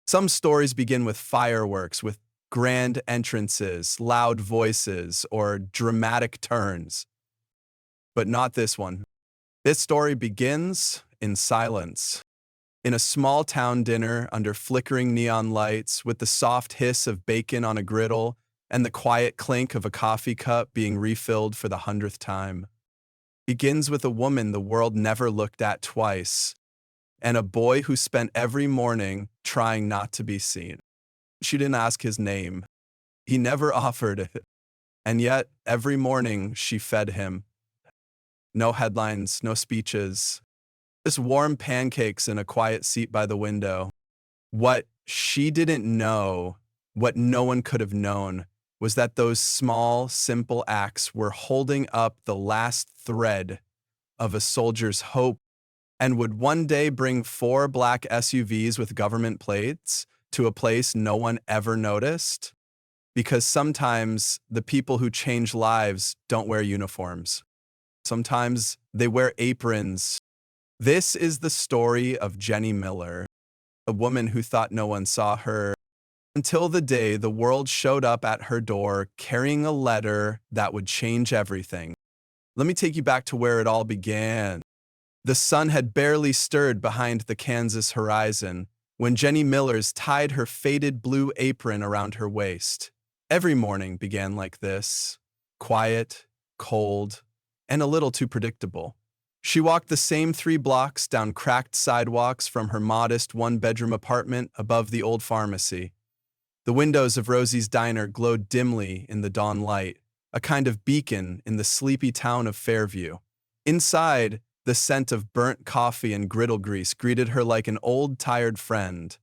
Some stories begin with fireworks, with grand entrances, loud voices, or dramatic turns. But not this one. This story begins in silence. In a small town dinner under flickering neon lights, with the soft hiss of bacon on a griddle and the quiet clink of a coffee cup being refilled for the 100th time. Begins with a woman the world never looked at twice, and a boy who spent every morning trying not to be seen. She didn't ask his name. He never offered it. And yet, every morning she fed him. No headlines, no speeches. Just warm pancakes in a quiet seat by the window. What she didn't know, what no one could have known, was that those small, simple acts were holding up the last thread of a soldier's hope and would one day bring 4 black SUVs with government plates to a place no one ever noticed. Because sometimes the people who change lives don't wear uniforms. Sometimes they wear aprons. This is the story of Jenny Miller, a woman who thought no one saw her, until the day the world showed up at her door carrying a letter that would change everything. Let me take you back to where it all began. The sun had barely stirred behind the Kansas horizon when Jenny Miller's tied her faded blue apron around her waist. Every morning began like this, quiet, cold, and a little too predictable. She walked the same 3 blocks down cracked sidewalks from her modest 1-bedroom apartment above the old pharmacy. The windows of Rosie's diner glowed dimly in the dawn light, a kind of beacon in the sleepy town of Fairview. Inside, the scent of burnt coffee and griddle grease greeted her like an old, tired friend.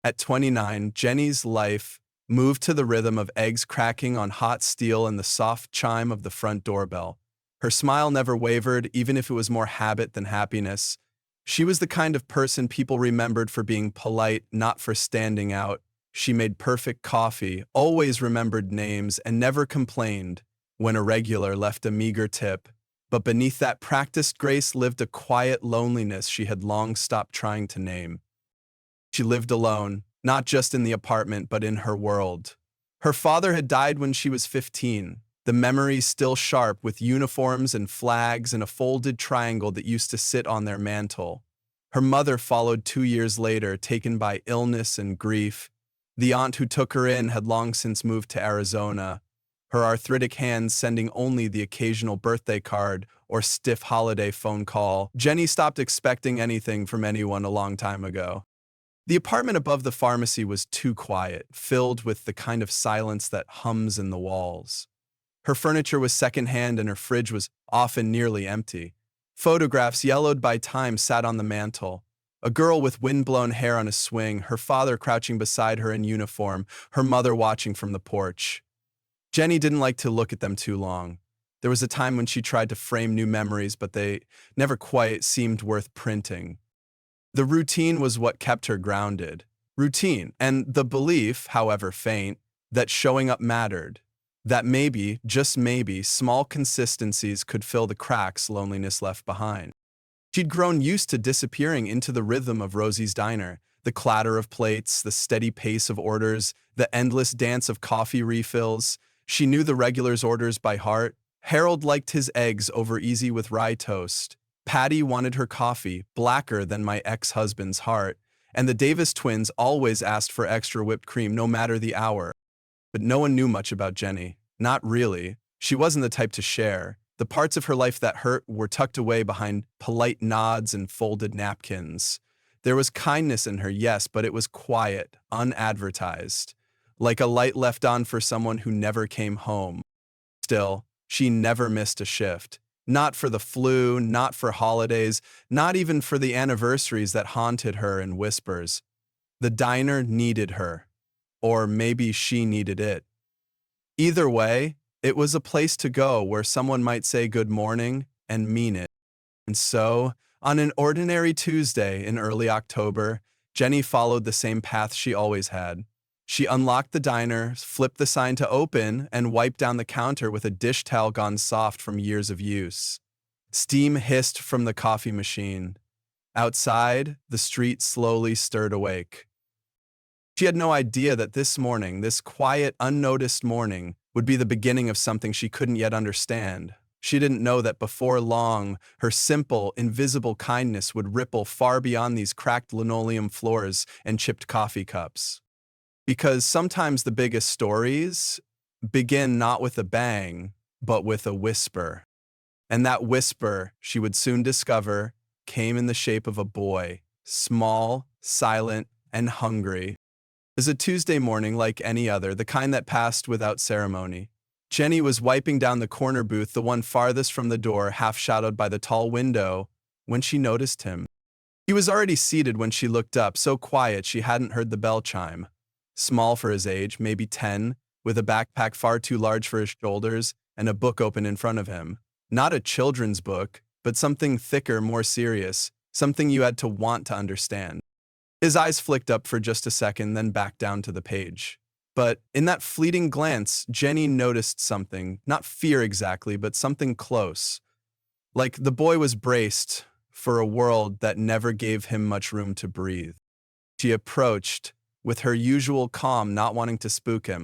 At 29, Jenny's life moved to the rhythm of eggs cracking on hot steel and the soft chime of the front doorbell. Her smile never wavered, even if it was more habit than happiness. She was the kind of person people remembered for being polite, not for standing out. She made perfect coffee, always remembered names, and never complained when a regular left a meager tip. But beneath that practiced grace lived a quiet loneliness she had long stopped trying to name. She lived alone, not just in the apartment, but in her world. Her father had died when she was 15, the memories still sharp with uniforms and flags and a folded triangle that used to sit on their mantle. Her mother followed 2 years later, taken by illness and grief. The aunt who took her in had long since moved to Arizona, her arthritic hands sending only the occasional birthday card or stiff holiday phone call. Jenny stopped expecting anything from anyone a long time ago. The apartment above the pharmacy was too quiet, filled with the kind of silence that hums in the walls. Her furniture was secondhand and her fridge was often nearly empty. Photographs yellowed by time sat on the mantel. A girl with windblown hair on a swing, her father crouching beside her in uniform, her mother watching from the porch. Jenny didn't like to look at them too long. There was a time when she tried to frame new memories, but they never quite seemed worth printing. The routine was what kept her grounded. Routine, and the belief, however faint, that showing up mattered. That maybe, just maybe, small consistencies could fill the cracks loneliness left behind. She'd grown used to disappearing into the rhythm of Rosie's diner, the clatter of plates, the steady pace of orders, the endless dance of coffee refills. She knew the regulars' orders by heart. Harold liked his eggs over easy with rye toast. Patty wanted her coffee blacker than my ex-husband's heart. And the Davis twins always asked for extra whipped cream no matter the hour. But no one knew much about Jenny. Not really. She wasn't the type to share. The parts of her life that hurt were tucked away behind polite nods and folded napkins. There was kindness in her, yes, but it was quiet, unadvertised, like a light left on for someone who never came home. Still, she never missed a shift. Not for the flu, not for holidays, not even for the anniversaries that haunted her in whispers. The diner needed her, or maybe she needed it. Either way, it was a place to go where someone might say good morning and mean it. And so, on an ordinary Tuesday in early October, Jenny followed the same path she always had. She unlocked the diner, flipped the sign to open, and wiped down the counter with a dish towel gone soft from years of use. Steam hissed from the coffee machine. Outside, the street slowly stirred awake. She had no idea that this morning, this quiet, unnoticed morning, would be the beginning of something she couldn't yet understand. She didn't know that before long, her simple, invisible kindness would ripple far beyond these cracked linoleum floors and chipped coffee cups. Because sometimes the biggest stories begin not with a bang, but with a whisper. And that whisper, she would soon discover, came in the shape of a boy, small, silent, and hungry. It was a Tuesday morning like any other, the kind that passed without ceremony. Jenny was wiping down the corner booth, the one farthest from the door, half shadowed by the tall window, when she noticed him. He was already seated when she looked up, so quiet she hadn't heard the bell chime. Small for his age, maybe 10, with a backpack far too large for his shoulders and a book open in front of him. Not a children's book, but something thicker, more serious, something you had to want to understand. His eyes flicked up for just a second, then back down to the page. But in that fleeting glance, Jenny noticed something, not fear exactly, but something close. Like the boy was braced for a world that never gave him much room to breathe. She approached, with her usual calm, not wanting to spook him.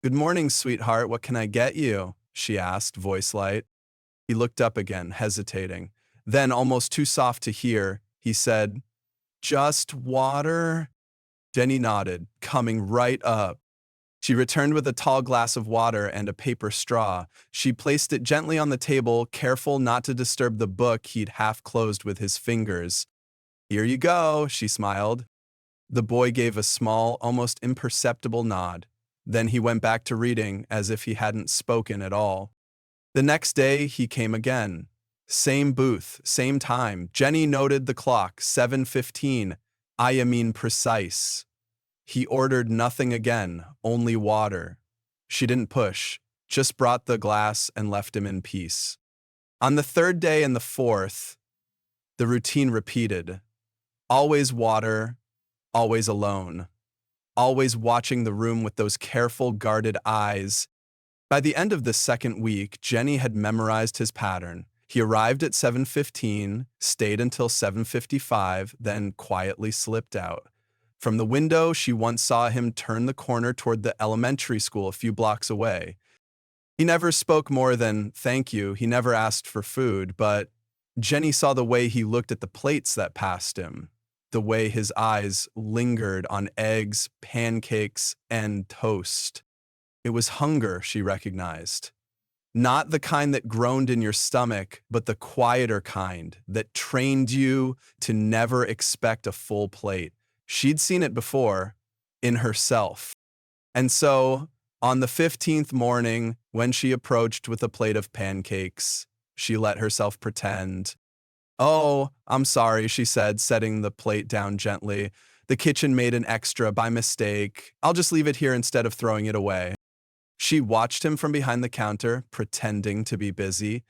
"Good morning, sweetheart, what can I get you?" she asked, voice light. He looked up again, hesitating. Then, almost too soft to hear, he said, "Just water?" Jenny nodded, coming right up. She returned with a tall glass of water and a paper straw. She placed it gently on the table, careful not to disturb the book he'd half closed with his fingers. "Here you go," she smiled. The boy gave a small, almost imperceptible nod. Then he went back to reading as if he hadn't spoken at all. The next day, he came again. Same booth, same time. Jenny noted the clock, 7:15. I mean precise. He ordered nothing again, only water. She didn't push, just brought the glass and left him in peace. On the third day and the fourth, the routine repeated. Always water, always alone. Always watching the room with those careful, guarded eyes. By the end of the second week, Jenny had memorized his pattern. He arrived at 7:15, stayed until 7:55, then quietly slipped out. From the window, she once saw him turn the corner toward the elementary school a few blocks away. He never spoke more than, "Thank you." He never asked for food, but Jenny saw the way he looked at the plates that passed him, the way his eyes lingered on eggs, pancakes, and toast. It was hunger, she recognized. Not the kind that groaned in your stomach, but the quieter kind that trained you to never expect a full plate. She'd seen it before, in herself. And so, on the 15th morning, when she approached with a plate of pancakes, she let herself pretend. "Oh, I'm sorry," she said, setting the plate down gently. "The kitchen made an extra by mistake. I'll just leave it here instead of throwing it away." She watched him from behind the counter, pretending to be busy.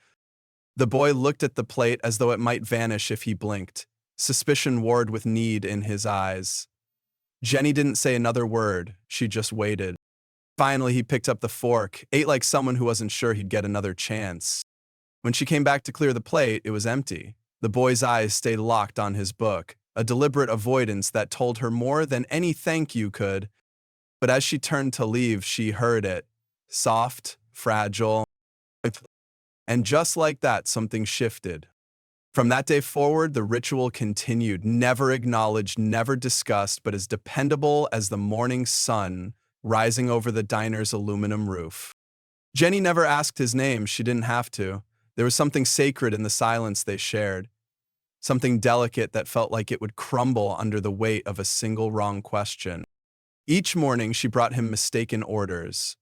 The boy looked at the plate as though it might vanish if he blinked. Suspicion warred with need in his eyes. Jenny didn't say another word. She just waited. Finally, he picked up the fork, ate like someone who wasn't sure he'd get another chance. When she came back to clear the plate, it was empty. The boy's eyes stayed locked on his book, a deliberate avoidance that told her more than any thank you could. But as she turned to leave, she heard it. Soft, fragile. And just like that, something shifted. From that day forward, the ritual continued, never acknowledged, never discussed, but as dependable as the morning sun rising over the diner's aluminum roof. Jenny never asked his name. She didn't have to. There was something sacred in the silence they shared, something delicate that felt like it would crumble under the weight of a single wrong question. Each morning, she brought him mistaken orders.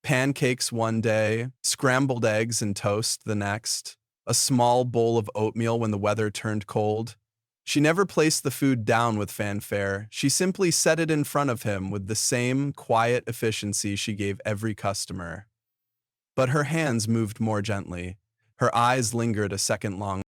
Pancakes one day, scrambled eggs and toast the next, a small bowl of oatmeal when the weather turned cold. She never placed the food down with fanfare. She simply set it in front of him with the same quiet efficiency she gave every customer. But her hands moved more gently. Her eyes lingered a second longer.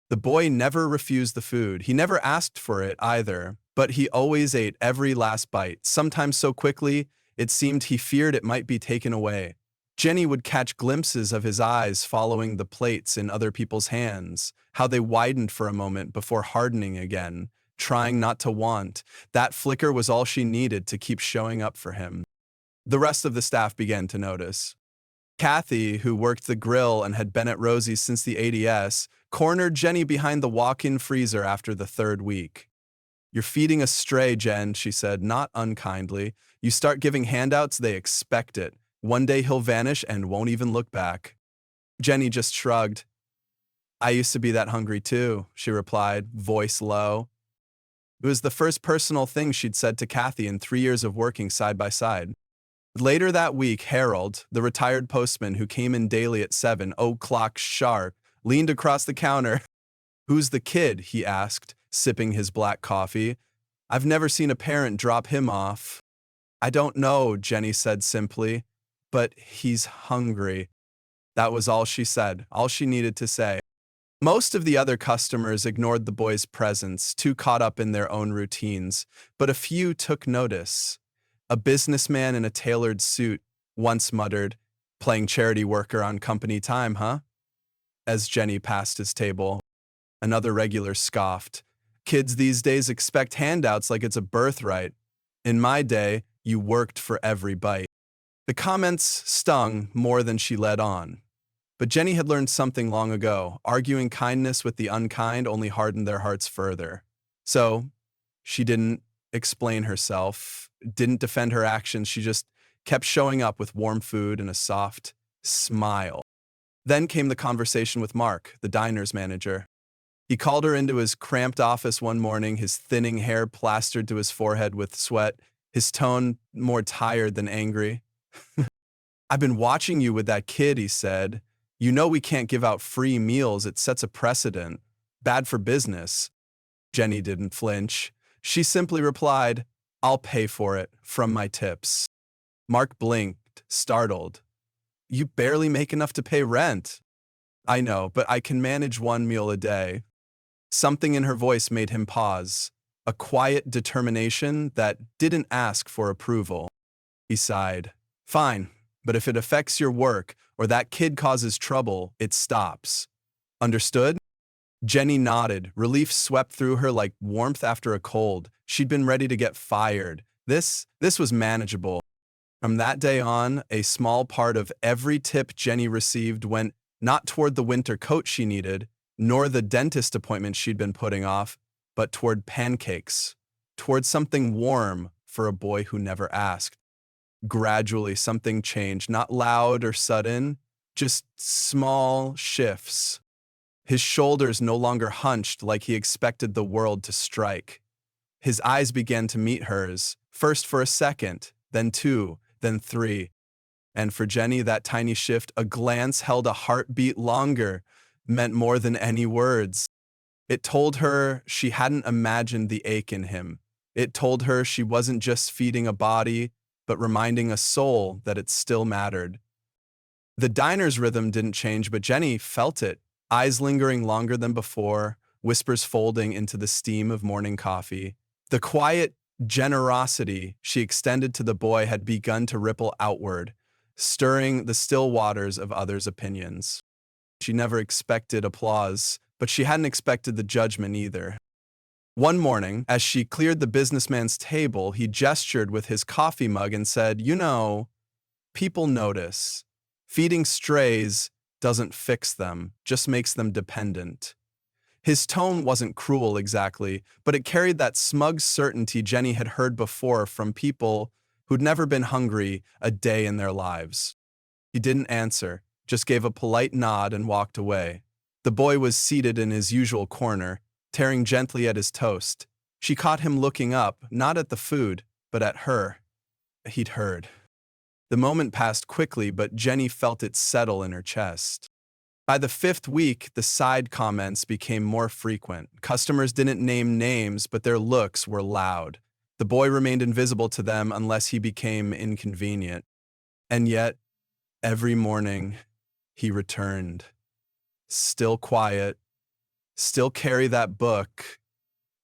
The boy never refused the food. He never asked for it either, but he always ate every last bite, sometimes so quickly it seemed he feared it might be taken away. Jenny would catch glimpses of his eyes following the plates in other people's hands, how they widened for a moment before hardening again, trying not to want. That flicker was all she needed to keep showing up for him. The rest of the staff began to notice. Kathy, who worked the grill and had been at Rosie's since the ADS, cornered Jenny behind the walk-in freezer after the third week. "You're feeding a stray, Jen," she said, not unkindly. "You start giving handouts, they expect it. One day he'll vanish and won't even look back." Jenny just shrugged. "I used to be that hungry too," she replied, voice low. It was the first personal thing she'd said to Kathy in 3 years of working side by side. Later that week, Harold, the retired postman who came in daily at 7 o'clock sharp, leaned across the counter. "Who's the kid?" he asked, sipping his black coffee. "I've never seen a parent drop him off." "I don't know," Jenny said simply, "but he's hungry." That was all she said, all she needed to say. Most of the other customers ignored the boy's presence, too caught up in their own routines, but a few took notice. A businessman in a tailored suit once muttered, "Playing charity worker on company time, huh?" as Jenny passed his table. Another regular scoffed. "Kids these days expect handouts like it's a birthright. In my day, you worked for every bite." The comments stung more than she led on. But Jenny had learned something long ago. Arguing kindness with the unkind only hardened their hearts further. So, she didn't explain herself, didn't defend her actions. She just kept showing up with warm food and a soft smile. Then came the conversation with Mark, the diner's manager. He called her into his cramped office one morning, his thinning hair plastered to his forehead with sweat, his tone more tired than angry. "I've been watching you with that kid," he said. "You know we can't give out free meals. It sets a precedent. Bad for business." Jenny didn't flinch. She simply replied, "I'll pay for it, from my tips." Mark blinked, startled. "You barely make enough to pay rent." "I know, but I can manage one meal a day." Something in her voice made him pause, a quiet determination that didn't ask for approval. He sighed. "Fine, but if it affects your work or that kid causes trouble, it stops. Understood?" Jenny nodded. Relief swept through her like warmth after a cold. She'd been ready to get fired. This was manageable. From that day on, a small part of every tip Jenny received went not toward the winter coat she needed, nor the dentist appointment she'd been putting off, but toward pancakes, toward something warm for a boy who never asked. Gradually, something changed, not loud or sudden, just small shifts. His shoulders no longer hunched like he expected the world to strike. His eyes began to meet hers, first for a second, then 2, then 3. And for Jenny, that tiny shift, a glance held a heartbeat longer, meant more than any words. It told her she hadn't imagined the ache in him. It told her she wasn't just feeding a body, but reminding a soul that it still mattered. The diner's rhythm didn't change, but Jenny felt it, eyes lingering longer than before, whispers folding into the steam of morning coffee. The quiet generosity she extended to the boy had begun to ripple outward, stirring the still waters of others' opinions. She never expected applause, but she hadn't expected the judgment either. One morning, as she cleared the businessman's table, he gestured with his coffee mug and said, "You know, people notice. Feeding strays doesn't fix them, just makes them dependent." His tone wasn't cruel exactly, but it carried that smug certainty Jenny had heard before from people who'd never been hungry a day in their lives. He didn't answer, just gave a polite nod and walked away. The boy was seated in his usual corner, tearing gently at his toast. She caught him looking up, not at the food, but at her. He'd heard. The moment passed quickly, but Jenny felt it settle in her chest. By the 5th week, the side comments became more frequent. Customers didn't name names, but their looks were loud. The boy remained invisible to them unless he became inconvenient. And yet, every morning, he returned. Still quiet, still carry that book,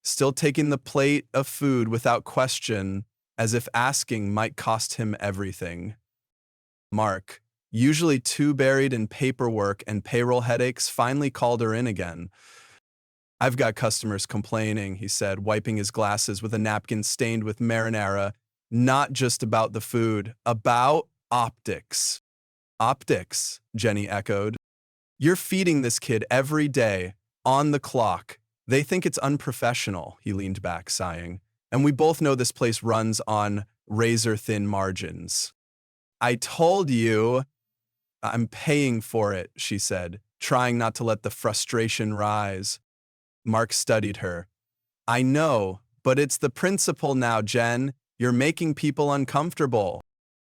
still taking the plate of food without question, as if asking might cost him everything. Mark, usually too buried in paperwork and payroll headaches, finally called her in again. I've got customers complaining, he said, wiping his glasses with a napkin stained with marinara. Not just about the food, about optics. Optics, Jenny echoed. You're feeding this kid every day, on the clock. They think it's unprofessional, he leaned back, sighing. And we both know this place runs on razor-thin margins. I told you I'm paying for it, she said, trying not to let the frustration rise. Mark studied her. I know, but it's the principle now, Jen. You're making people uncomfortable.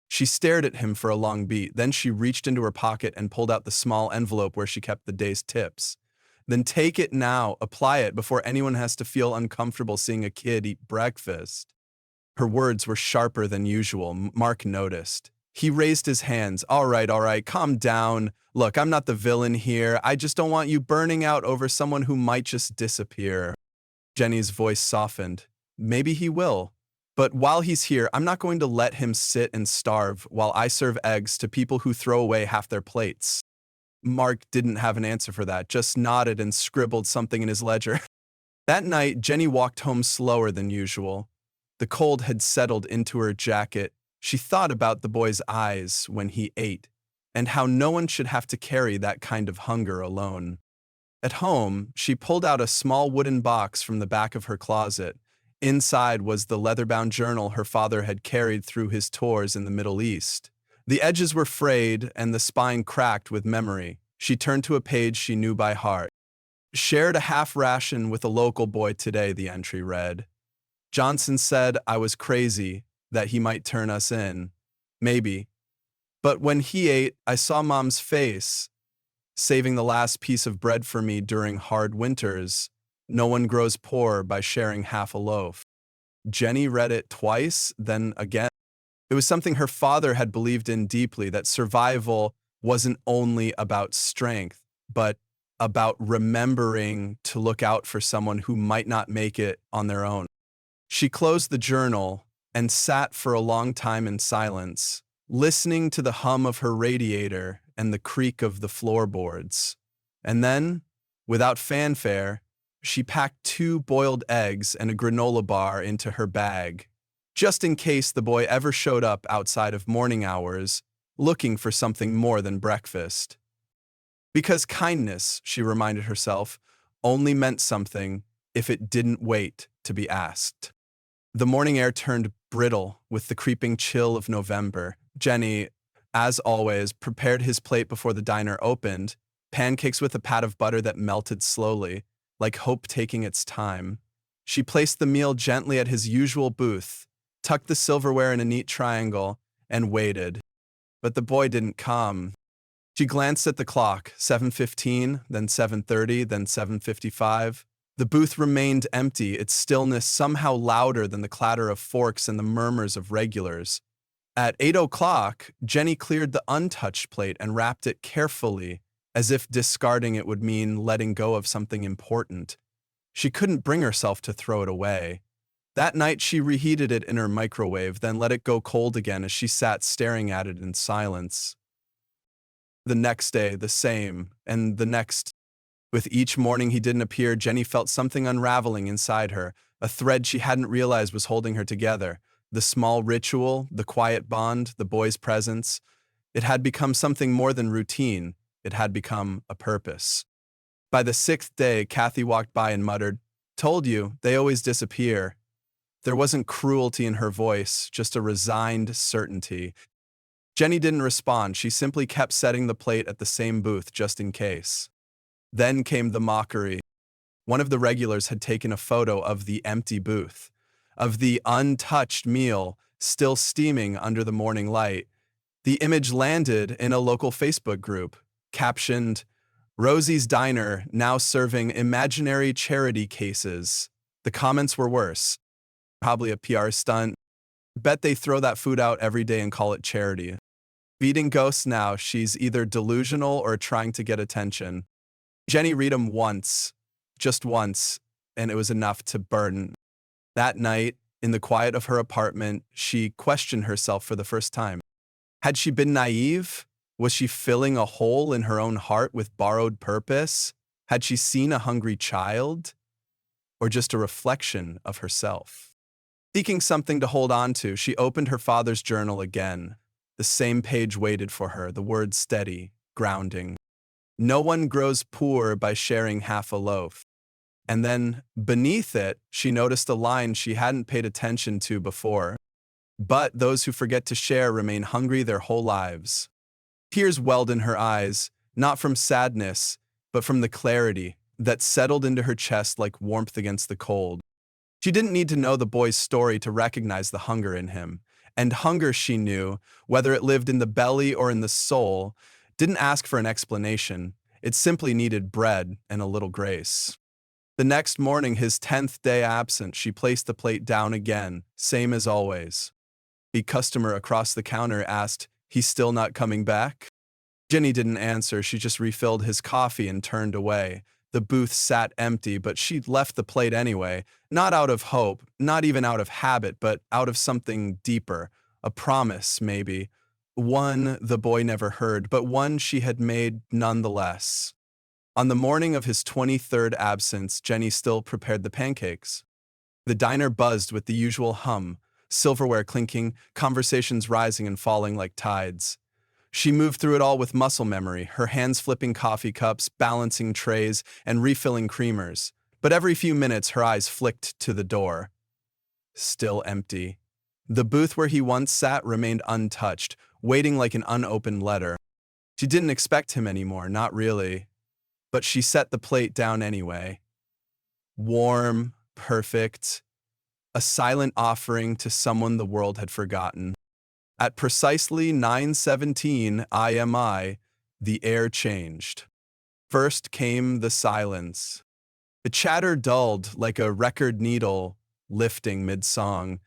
She stared at him for a long beat. Then she reached into her pocket and pulled out the small envelope where she kept the day's tips. Then take it now, apply it before anyone has to feel uncomfortable seeing a kid eat breakfast. Her words were sharper than usual. Mark noticed. He raised his hands. All right, calm down. Look, I'm not the villain here. I just don't want you burning out over someone who might just disappear. Jenny's voice softened. Maybe he will. But while he's here, I'm not going to let him sit and starve while I serve eggs to people who throw away half their plates. Mark didn't have an answer for that, just nodded and scribbled something in his ledger. That night, Jenny walked home slower than usual. The cold had settled into her jacket. She thought about the boy's eyes when he ate, and how no one should have to carry that kind of hunger alone. At home, she pulled out a small wooden box from the back of her closet. Inside was the leather-bound journal her father had carried through his tours in the Middle East. The edges were frayed and the spine cracked with memory. She turned to a page she knew by heart. Shared a half ration with a local boy today, the entry read. Johnson said I was crazy, that he might turn us in. Maybe. But when he ate, I saw Mom's face, saving the last piece of bread for me during hard winters. No one grows poor by sharing half a loaf. Jenny read it twice, then again. It was something her father had believed in deeply, that survival wasn't only about strength, but about remembering to look out for someone who might not make it on their own. She closed the journal and sat for a long time in silence, listening to the hum of her radiator and the creak of the floorboards. And then, without fanfare, she packed 2 boiled eggs and a granola bar into her bag, just in case the boy ever showed up outside of morning hours, looking for something more than breakfast. Because kindness, she reminded herself, only meant something if it didn't wait to be asked. The morning air turned brittle with the creeping chill of November. Jenny, as always, prepared his plate before the diner opened, pancakes with a pat of butter that melted slowly, like hope taking its time. She placed the meal gently at his usual booth, tucked the silverware in a neat triangle, and waited. But the boy didn't come. She glanced at the clock, 7:15, then 7:30, then 7:55. The booth remained empty, its stillness somehow louder than the clatter of forks and the murmurs of regulars. At 8 o'clock, Jenny cleared the untouched plate and wrapped it carefully, as if discarding it would mean letting go of something important. She couldn't bring herself to throw it away. That night, she reheated it in her microwave, then let it go cold again as she sat staring at it in silence. The next day, the same, and the next. With each morning he didn't appear, Jenny felt something unraveling inside her, a thread she hadn't realized was holding her together. The small ritual, the quiet bond, the boy's presence. It had become something more than routine. It had become a purpose. By the 6th day, Kathy walked by and muttered, "Told you, they always disappear." There wasn't cruelty in her voice, just a resigned certainty. Jenny didn't respond. She simply kept setting the plate at the same booth just in case. Then came the mockery. One of the regulars had taken a photo of the empty booth, of the untouched meal still steaming under the morning light. The image landed in a local Facebook group, captioned, "Rosie's Diner now serving imaginary charity cases." The comments were worse. Probably a PR stunt. Bet they throw that food out every day and call it charity. Feeding ghosts now, she's either delusional or trying to get attention. Jenny read them once, just once, and it was enough to burden. That night, in the quiet of her apartment, she questioned herself for the first time. Had she been naive? Was she filling a hole in her own heart with borrowed purpose? Had she seen a hungry child, or just a reflection of herself? Seeking something to hold on to, she opened her father's journal again. The same page waited for her, the words steady, grounding. No one grows poor by sharing half a loaf. And then, beneath it, she noticed a line she hadn't paid attention to before. But those who forget to share remain hungry their whole lives. Tears welled in her eyes, not from sadness, but from the clarity that settled into her chest like warmth against the cold. She didn't need to know the boy's story to recognize the hunger in him. And hunger, she knew, whether it lived in the belly or in the soul, didn't ask for an explanation. It simply needed bread and a little grace. The next morning, his 10th day absent, she placed the plate down again, same as always. The customer across the counter asked, "He's still not coming back?" Jenny didn't answer. She just refilled his coffee and turned away. The booth sat empty, but she'd left the plate anyway, not out of hope, not even out of habit, but out of something deeper, a promise, maybe. One the boy never heard, but one she had made nonetheless. On the morning of his 23rd absence, Jenny still prepared the pancakes. The diner buzzed with the usual hum, silverware clinking, conversations rising and falling like tides. She moved through it all with muscle memory, her hands flipping coffee cups, balancing trays, and refilling creamers. But every few minutes, her eyes flicked to the door. Still empty. The booth where he once sat remained untouched, waiting like an unopened letter. She didn't expect him anymore, not really. But she set the plate down anyway. Warm, perfect, a silent offering to someone the world had forgotten. At precisely 9:17 IMI, the air changed. First came the silence. The chatter dulled like a record needle lifting mid-song.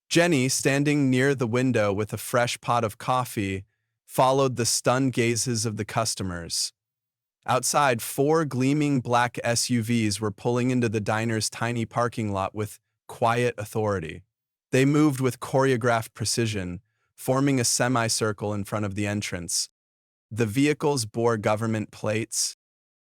Jenny, standing near the window with a fresh pot of coffee, followed the stunned gazes of the customers. Outside, 4 gleaming black SUVs were pulling into the diner's tiny parking lot with quiet authority. They moved with choreographed precision, forming a semicircle in front of the entrance. The vehicles bore government plates.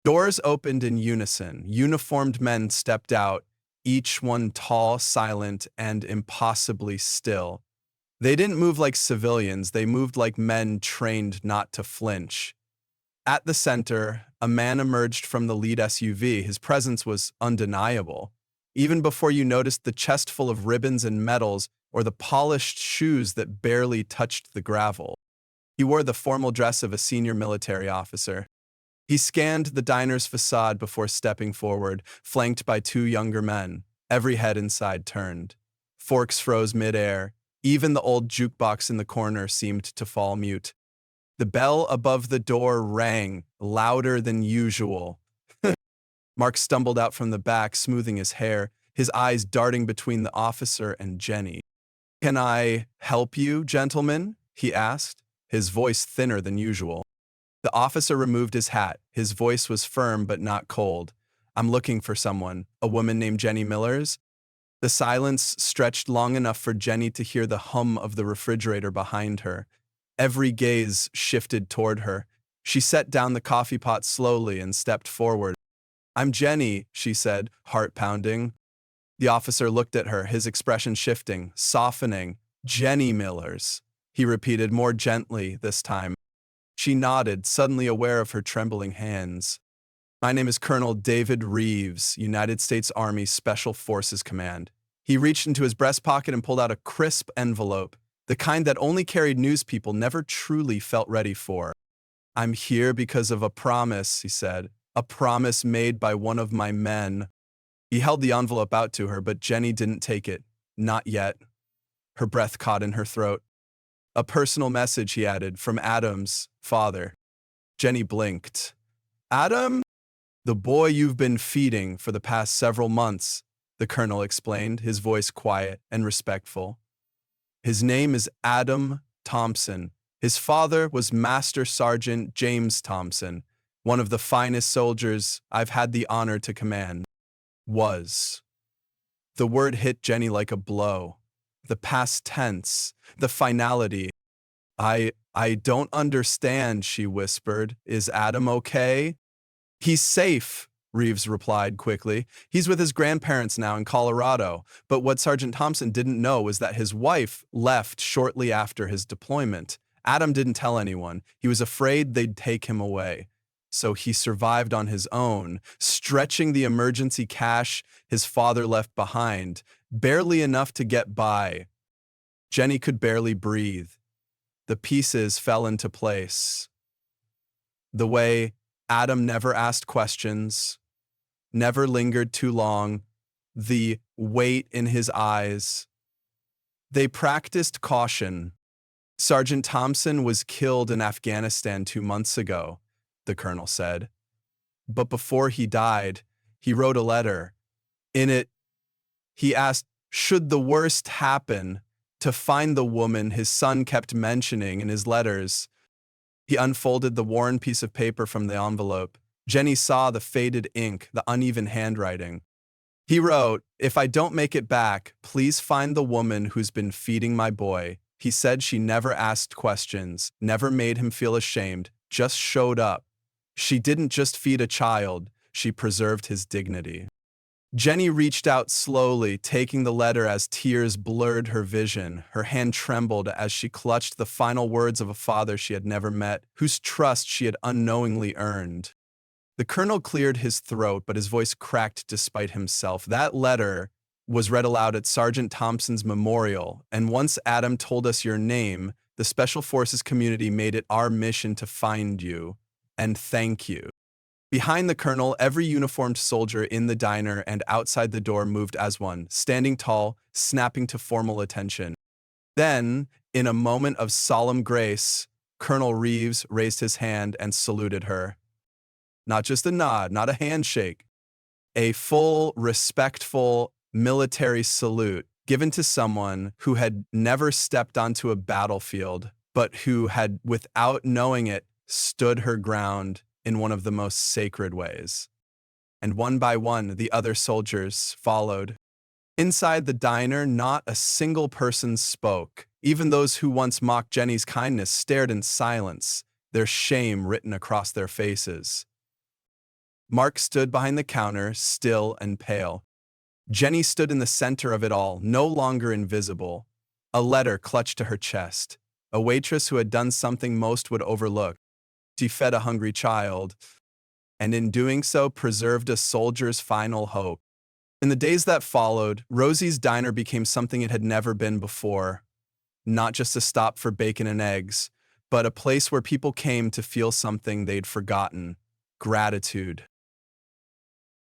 Doors opened in unison. Uniformed men stepped out, each one tall, silent, and impossibly still. They didn't move like civilians, they moved like men trained not to flinch. At the center, a man emerged from the lead SUV. His presence was undeniable. Even before you noticed the chest full of ribbons and medals or the polished shoes that barely touched the gravel. He wore the formal dress of a senior military officer. He scanned the diner's facade before stepping forward, flanked by 2 younger men. Every head inside turned. Forks froze midair. Even the old jukebox in the corner seemed to fall mute. The bell above the door rang, louder than usual. Mark stumbled out from the back, smoothing his hair, his eyes darting between the officer and Jenny. "Can I help you, gentlemen?" he asked, his voice thinner than usual. The officer removed his hat. His voice was firm but not cold. "I'm looking for someone. A woman named Jenny Millers?" The silence stretched long enough for Jenny to hear the hum of the refrigerator behind her. Every gaze shifted toward her. She set down the coffee pot slowly and stepped forward. "I'm Jenny," she said, heart pounding. The officer looked at her, his expression shifting, softening. "Jenny Millers," he repeated more gently this time. She nodded, suddenly aware of her trembling hands. "My name is Colonel David Reeves, United States Army Special Forces Command." He reached into his breast pocket and pulled out a crisp envelope, the kind that only carried news people never truly felt ready for. "I'm here because of a promise," he said, "a promise made by one of my men." He held the envelope out to her, but Jenny didn't take it. Not yet. Her breath caught in her throat. "A personal message," he added, "from Adam's father." Jenny blinked. "Adam?" "The boy you've been feeding for the past several months," the colonel explained, his voice quiet and respectful. "His name is Adam Thompson. His father was Master Sergeant James Thompson, one of the finest soldiers I've had the honor to command." Was. The word hit Jenny like a blow. The past tense, the finality. I don't understand," she whispered. "Is Adam okay?" "He's safe," Reeves replied quickly. He's with his grandparents now in Colorado, but what Sergeant Thompson didn't know was that his wife left shortly after his deployment. Adam didn't tell anyone. He was afraid they'd take him away. So he survived on his own, stretching the emergency cash his father left behind, barely enough to get by. Jenny could barely breathe. The pieces fell into place. The way Adam never asked questions, never lingered too long, the weight in his eyes. They practiced caution. Sergeant Thompson was killed in Afghanistan 2 months ago, the colonel said. But before he died, he wrote a letter. In it, he asked, should the worst happen, to find the woman his son kept mentioning in his letters. He unfolded the worn piece of paper from the envelope. Jenny saw the faded ink, the uneven handwriting. He wrote, if I don't make it back, please find the woman who's been feeding my boy. He said she never asked questions, never made him feel ashamed, just showed up. She didn't just feed a child, she preserved his dignity. Jenny reached out slowly, taking the letter as tears blurred her vision. Her hand trembled as she clutched the final words of a father she had never met, whose trust she had unknowingly earned. The colonel cleared his throat, but his voice cracked despite himself. That letter was read aloud at Sergeant Thompson's memorial, and once Adam told us your name, the Special Forces community made it our mission to find you and thank you. Behind the colonel, every uniformed soldier in the diner and outside the door moved as one, standing tall, snapping to formal attention. Then, in a moment of solemn grace, Colonel Reeves raised his hand and saluted her. Not just a nod, not a handshake. A full, respectful military salute given to someone who had never stepped onto a battlefield, but who had, without knowing it, stood her ground in one of the most sacred ways. And one by one, the other soldiers followed. Inside the diner, not a single person spoke. Even those who once mocked Jenny's kindness stared in silence, their shame written across their faces. Mark stood behind the counter, still and pale. Jenny stood in the center of it all, no longer invisible. A letter clutched to her chest. A waitress who had done something most would overlook. She fed a hungry child, and in doing so preserved a soldier's final hope. In the days that followed, Rosie's Diner became something it had never been before. Not just a stop for bacon and eggs, but a place where people came to feel something they'd forgotten: gratitude.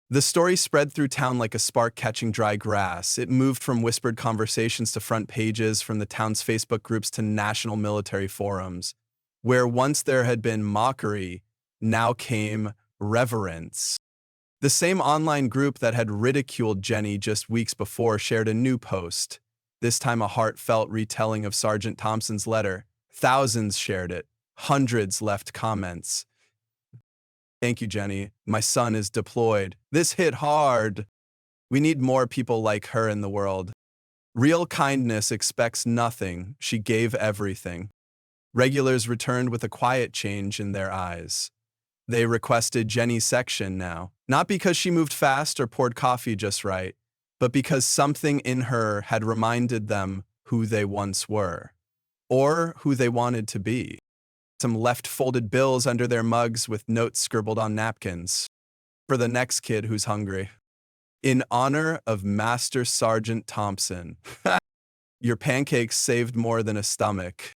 The story spread through town like a spark catching dry grass. It moved from whispered conversations to front pages, from the town's Facebook groups to national military forums. Where once there had been mockery, now came reverence. The same online group that had ridiculed Jenny just weeks before shared a new post, this time a heartfelt retelling of Sergeant Thompson's letter. Thousands shared it. Hundreds left comments. Thank you, Jenny. My son is deployed. This hit hard. We need more people like her in the world. Real kindness expects nothing. She gave everything. Regulars returned with a quiet change in their eyes. They requested Jenny's section now, not because she moved fast or poured coffee just right, but because something in her had reminded them who they once were, or who they wanted to be. Some left folded bills under their mugs with notes scribbled on napkins. For the next kid who's hungry. In honor of Master Sergeant Thompson. Your pancakes saved more than a stomach.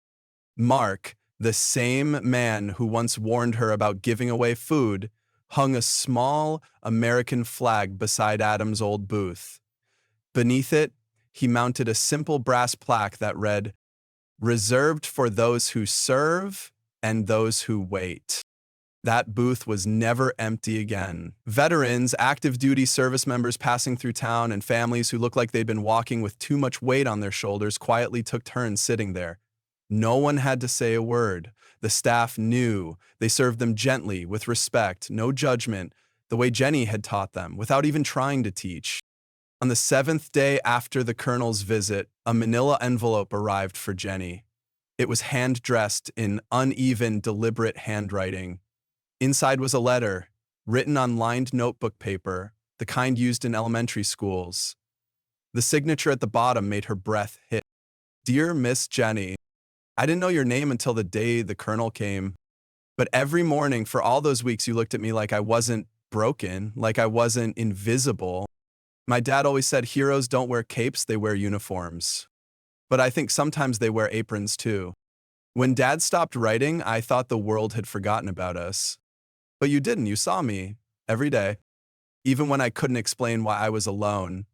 Mark, the same man who once warned her about giving away food, hung a small American flag beside Adam's old booth. Beneath it, he mounted a simple brass plaque that read, "Reserved for those who serve and those who wait." That booth was never empty again. Veterans, active duty service members passing through town, and families who looked like they'd been walking with too much weight on their shoulders quietly took turns sitting there. No one had to say a word. The staff knew. They served them gently, with respect, no judgment, the way Jenny had taught them, without even trying to teach. On the 7th day after the colonel's visit, a manila envelope arrived for Jenny. It was hand-dressed in uneven, deliberate handwriting. Inside was a letter, written on lined notebook paper, the kind used in elementary schools. The signature at the bottom made her breath hit. Dear Miss Jenny, I didn't know your name until the day the colonel came. But every morning for all those weeks, you looked at me like I wasn't broken, like I wasn't invisible. My dad always said heroes don't wear capes, they wear uniforms. But I think sometimes they wear aprons too. When Dad stopped writing, I thought the world had forgotten about us. But you didn't. You saw me every day, even when I couldn't explain why I was alone.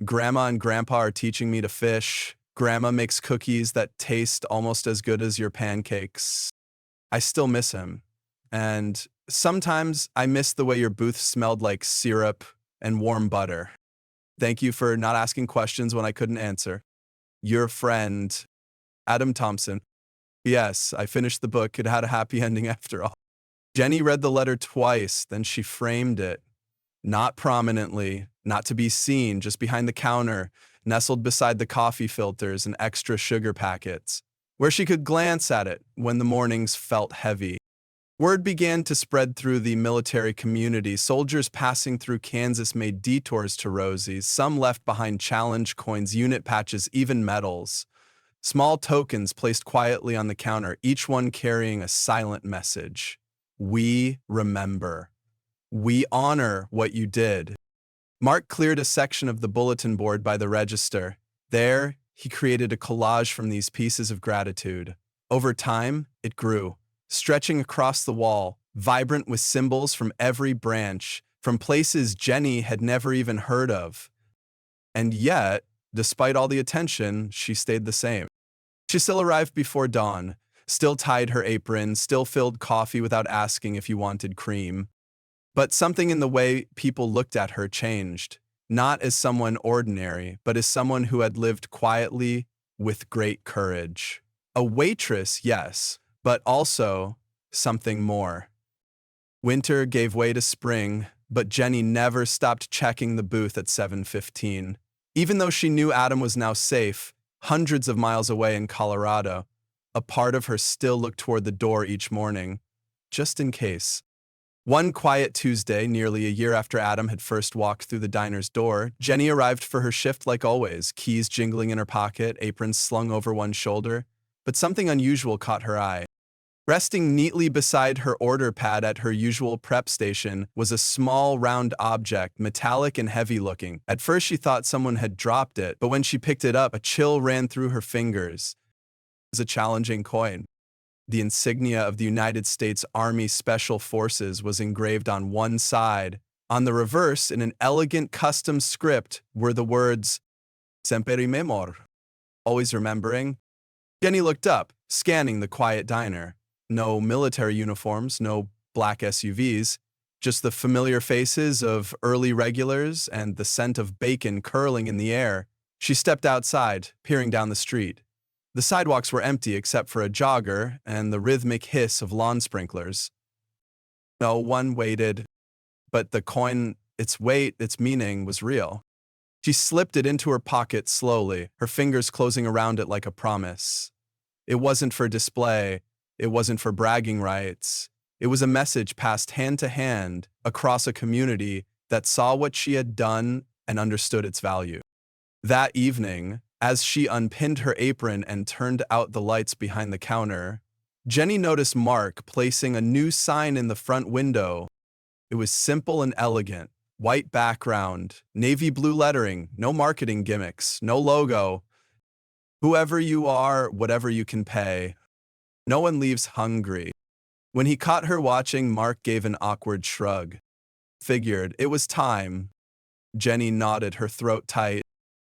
Grandma and Grandpa are teaching me to fish. Grandma makes cookies that taste almost as good as your pancakes. I still miss him. And sometimes I miss the way your booth smelled like syrup and warm butter. Thank you for not asking questions when I couldn't answer. Your friend, Adam Thompson. Yes, I finished the book. It had a happy ending after all. Jenny read the letter twice, then she framed it. Not prominently, not to be seen, just behind the counter, nestled beside the coffee filters and extra sugar packets, where she could glance at it when the mornings felt heavy. Word began to spread through the military community. Soldiers passing through Kansas made detours to Rosie's. Some left behind challenge coins, unit patches, even medals. Small tokens placed quietly on the counter, each one carrying a silent message. We remember. We honor what you did. Mark cleared a section of the bulletin board by the register. There, he created a collage from these pieces of gratitude. Over time, it grew, stretching across the wall, vibrant with symbols from every branch, from places Jenny had never even heard of. And yet, despite all the attention, she stayed the same. She still arrived before dawn, still tied her apron, still filled coffee without asking if you wanted cream. But something in the way people looked at her changed, not as someone ordinary, but as someone who had lived quietly with great courage. A waitress, yes, but also something more. Winter gave way to spring, but Jenny never stopped checking the booth at 7:15. Even though she knew Adam was now safe, hundreds of miles away in Colorado, a part of her still looked toward the door each morning, just in case. One quiet Tuesday, nearly a year after Adam had first walked through the diner's door, Jenny arrived for her shift like always, keys jingling in her pocket, apron slung over one shoulder. But something unusual caught her eye. Resting neatly beside her order pad at her usual prep station was a small, round object, metallic and heavy-looking. At first she thought someone had dropped it, but when she picked it up, a chill ran through her fingers. It was a challenging coin. The insignia of the United States Army Special Forces was engraved on one side. On the reverse, in an elegant custom script, were the words, Sempre memor, always remembering. Jenny looked up, scanning the quiet diner. No military uniforms, no black SUVs, just the familiar faces of early regulars and the scent of bacon curling in the air. She stepped outside, peering down the street. The sidewalks were empty except for a jogger and the rhythmic hiss of lawn sprinklers. No one waited, but the coin, its weight, its meaning was real. She slipped it into her pocket slowly, her fingers closing around it like a promise. It wasn't for display, it wasn't for bragging rights. It was a message passed hand to hand across a community that saw what she had done and understood its value. That evening, as she unpinned her apron and turned out the lights behind the counter, Jenny noticed Mark placing a new sign in the front window. It was simple and elegant, white background, navy blue lettering, no marketing gimmicks, no logo. Whoever you are, whatever you can pay. No one leaves hungry. When he caught her watching, Mark gave an awkward shrug. Figured it was time. Jenny nodded, her throat tight.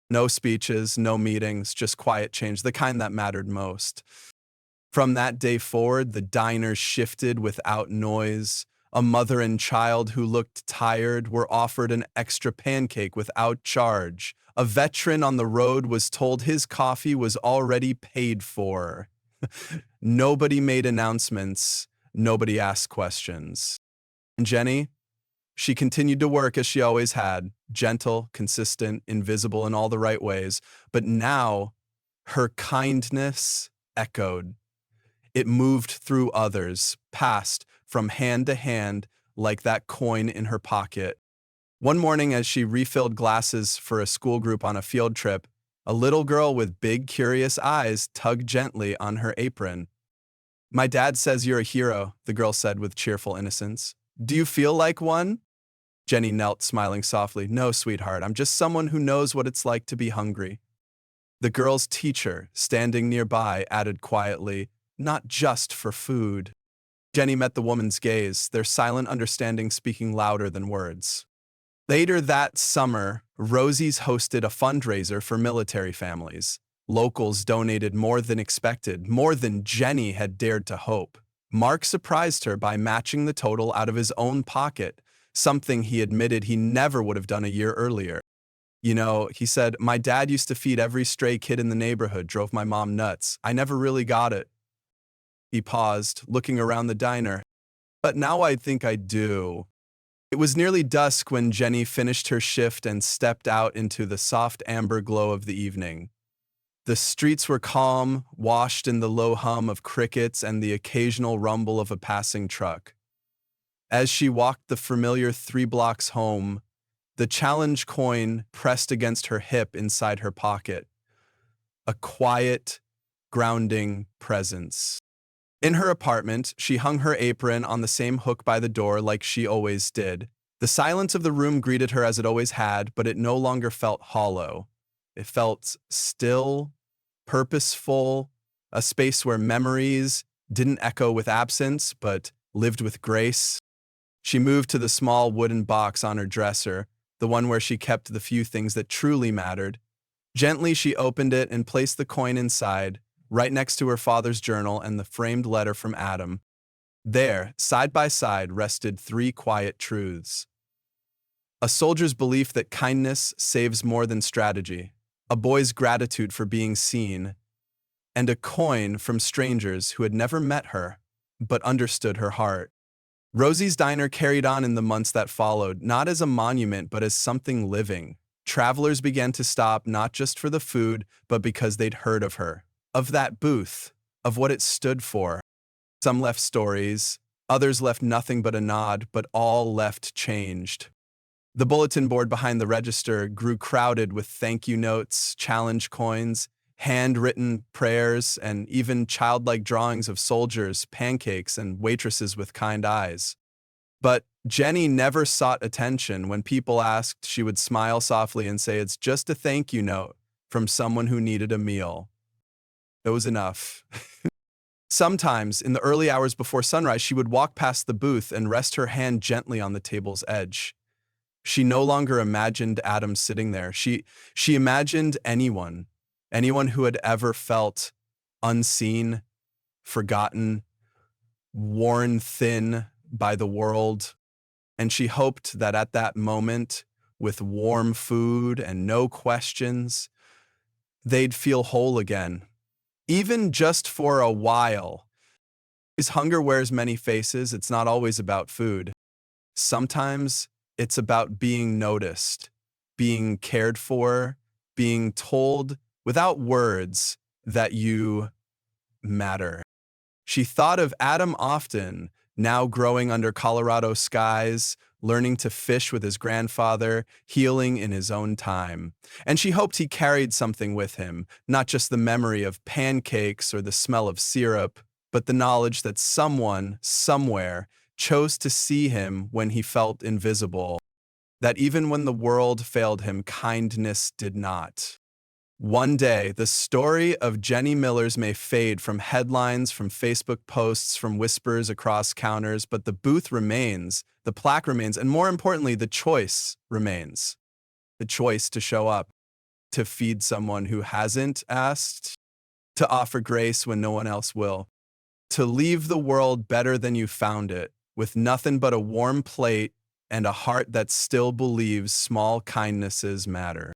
No speeches, no meetings, just quiet change, the kind that mattered most. From that day forward, the diner shifted without noise. A mother and child who looked tired were offered an extra pancake without charge. A veteran on the road was told his coffee was already paid for. Nobody made announcements. Nobody asked questions. And Jenny? She continued to work as she always had, gentle, consistent, invisible in all the right ways. But now, her kindness echoed. It moved through others, passed from hand to hand, like that coin in her pocket. One morning, as she refilled glasses for a school group on a field trip, a little girl with big, curious eyes tugged gently on her apron. "My dad says you're a hero," the girl said with cheerful innocence. "Do you feel like one?" Jenny knelt, smiling softly. "No, sweetheart, I'm just someone who knows what it's like to be hungry." The girl's teacher, standing nearby, added quietly, "Not just for food." Jenny met the woman's gaze, their silent understanding speaking louder than words. Later that summer, Rosie's hosted a fundraiser for military families. Locals donated more than expected, more than Jenny had dared to hope. Mark surprised her by matching the total out of his own pocket, something he admitted he never would have done a year earlier. "You know," he said, "my dad used to feed every stray kid in the neighborhood, drove my mom nuts. I never really got it." He paused, looking around the diner. "But now I think I do." It was nearly dusk when Jenny finished her shift and stepped out into the soft amber glow of the evening. The streets were calm, washed in the low hum of crickets and the occasional rumble of a passing truck. As she walked the familiar 3 blocks home, the challenge coin pressed against her hip inside her pocket. A quiet, grounding presence. In her apartment, she hung her apron on the same hook by the door like she always did. The silence of the room greeted her as it always had, but it no longer felt hollow. It felt still, purposeful, a space where memories didn't echo with absence, but lived with grace. She moved to the small wooden box on her dresser, the one where she kept the few things that truly mattered. Gently, she opened it and placed the coin inside, right next to her father's journal and the framed letter from Adam. There, side by side, rested 3 quiet truths. A soldier's belief that kindness saves more than strategy, a boy's gratitude for being seen, and a coin from strangers who had never met her, but understood her heart. Rosie's Diner carried on in the months that followed, not as a monument, but as something living. Travelers began to stop not just for the food, but because they'd heard of her, of that booth, of what it stood for. Some left stories, others left nothing but a nod, but all left changed. The bulletin board behind the register grew crowded with thank you notes, challenge coins, handwritten prayers, and even childlike drawings of soldiers, pancakes, and waitresses with kind eyes. But Jenny never sought attention. When people asked, she would smile softly and say, "It's just a thank you note from someone who needed a meal." It was enough. Sometimes, in the early hours before sunrise, she would walk past the booth and rest her hand gently on the table's edge. She no longer imagined Adam sitting there. She imagined anyone who had ever felt unseen, forgotten, worn thin by the world. And she hoped that at that moment, with warm food and no questions, they'd feel whole again, even just for a while. Because hunger wears many faces, it's not always about food. Sometimes it's about being noticed, being cared for, being told without words that you matter. She thought of Adam often, now growing under Colorado skies, learning to fish with his grandfather, healing in his own time. And she hoped he carried something with him, not just the memory of pancakes or the smell of syrup, but the knowledge that someone, somewhere, chose to see him when he felt invisible. That even when the world failed him, kindness did not. One day, the story of Jenny Millers may fade from headlines, from Facebook posts, from whispers across counters, but the booth remains, the plaque remains, and more importantly, the choice remains. The choice to show up, to feed someone who hasn't asked, to offer grace when no one else will, to leave the world better than you found it, with nothing but a warm plate and a heart that still believes small kindnesses matter.